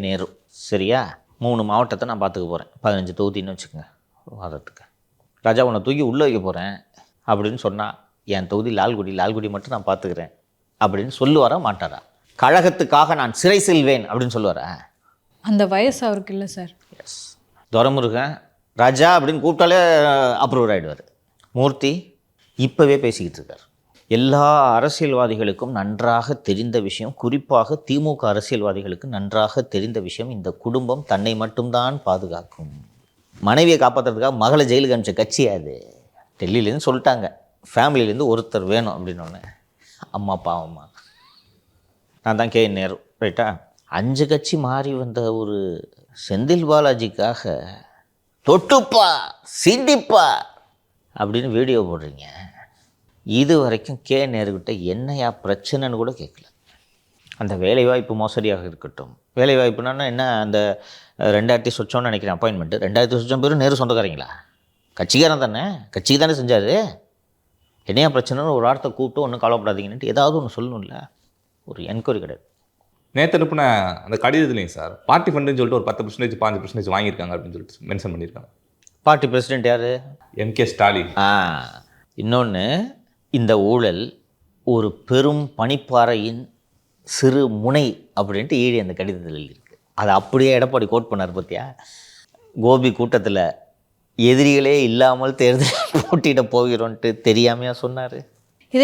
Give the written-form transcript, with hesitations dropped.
நேரு. சரியா? 3 மாவட்டத்தை நான் பார்த்துக்க போகிறேன். 15 தொகுதின்னு வச்சுக்கோங்க வாதத்துக்கு. ராஜா உன்னை தூக்கி உள்ளே வைக்க போகிறேன் அப்படின்னு சொன்னால் என் தொகுதி லால்குடி மட்டும் நான் பார்த்துக்கிறேன் அப்படின்னு சொல்லுவாரா மாட்டாரா? கழகத்துக்காக நான் சிறை செல்வேன் அப்படின்னு சொல்லுவாரா? அந்த வயசு அவருக்கு இல்லை சார். எஸ். துரைமுருகன் ராஜா அப்படின்னு கூப்பிட்டாலே அப்ரூவர் ஆகிடுவார். மூர்த்தி இப்போவே பேசிக்கிட்டு இருக்கார். எல்லா அரசியல்வாதிகளுக்கும் நன்றாக தெரிந்த விஷயம், குறிப்பாக திமுக அரசியல்வாதிகளுக்கு நன்றாக தெரிந்த விஷயம், இந்த குடும்பம் தன்னை மட்டும்தான் பாதுகாக்கும். மனைவியை காப்பாற்றுறதுக்காக மகளை ஜெயிலுக்கு அனுப்பிச்ச கட்சி அது. டெல்லியிலேருந்து சொல்லிட்டாங்க, ஃபேமிலியிலேருந்து ஒருத்தர் வேணும் அப்படின்னோடனே அம்மா பாவம்மா. நான் தான் நேரு. ரைட்டா? 5 கட்சி மாறி வந்த ஒரு செந்தில் பாலாஜிக்காக தொட்டுப்பா சிண்டிப்பா அப்படின்னு வீடியோ போடுறீங்க. இது வரைக்கும் நேருக்கிட்ட என்னையா பிரச்சனைன்னு கூட கேட்கல. அந்த வேலைவாய்ப்பு மோசடியாக இருக்கட்டும். வேலைவாய்ப்புனா என்ன? அந்த 2000 சொச்சோன்னு நினைக்கிறேன் அப்பாயின்மெண்ட்டு. 2000 சொச்சம் பேரும் நேரு சொந்தக்காரங்களா? கட்சிக்காரன் தானே, கட்சிக்கு தானே செஞ்சார். என்னையா பிரச்சனைன்னு ஒரு வார்த்தை கூப்பிட்டு ஒன்றும் கவலைப்படாதீங்கன்ட்டு ஏதாவது ஒன்று சொல்லணும்ல. ஒரு என்கொயரி கிடையாது. நேற்று அனுப்பின அந்த கடிதத்துலையும் சார் பார்ட்டி ஃபண்டுன்னு சொல்லிட்டு ஒரு 10% 5% வாங்கியிருக்காங்க அப்படின்னு சொல்லிட்டு மென்ஷன் பண்ணியிருக்காங்க. பார்ட்டி பிரசிடென்ட் யார்? M.K. ஸ்டாலின். இன்னொன்று, இந்த ஊழல் ஒரு பெரும் பனிப்பாறையின் சிறு முனை அப்படின்ட்டு ஈழி அந்த கடிதத்தில் இருக்குது. அதை அப்படியே எடப்பாடி கோட் பண்ணார் பார்த்தியா? கோபி கூட்டத்தில் எதிரிகளே இல்லாமல் தேர்தல் போட்டியிட போகிறோன்ட்டு தெரியாமையா சொன்னார்?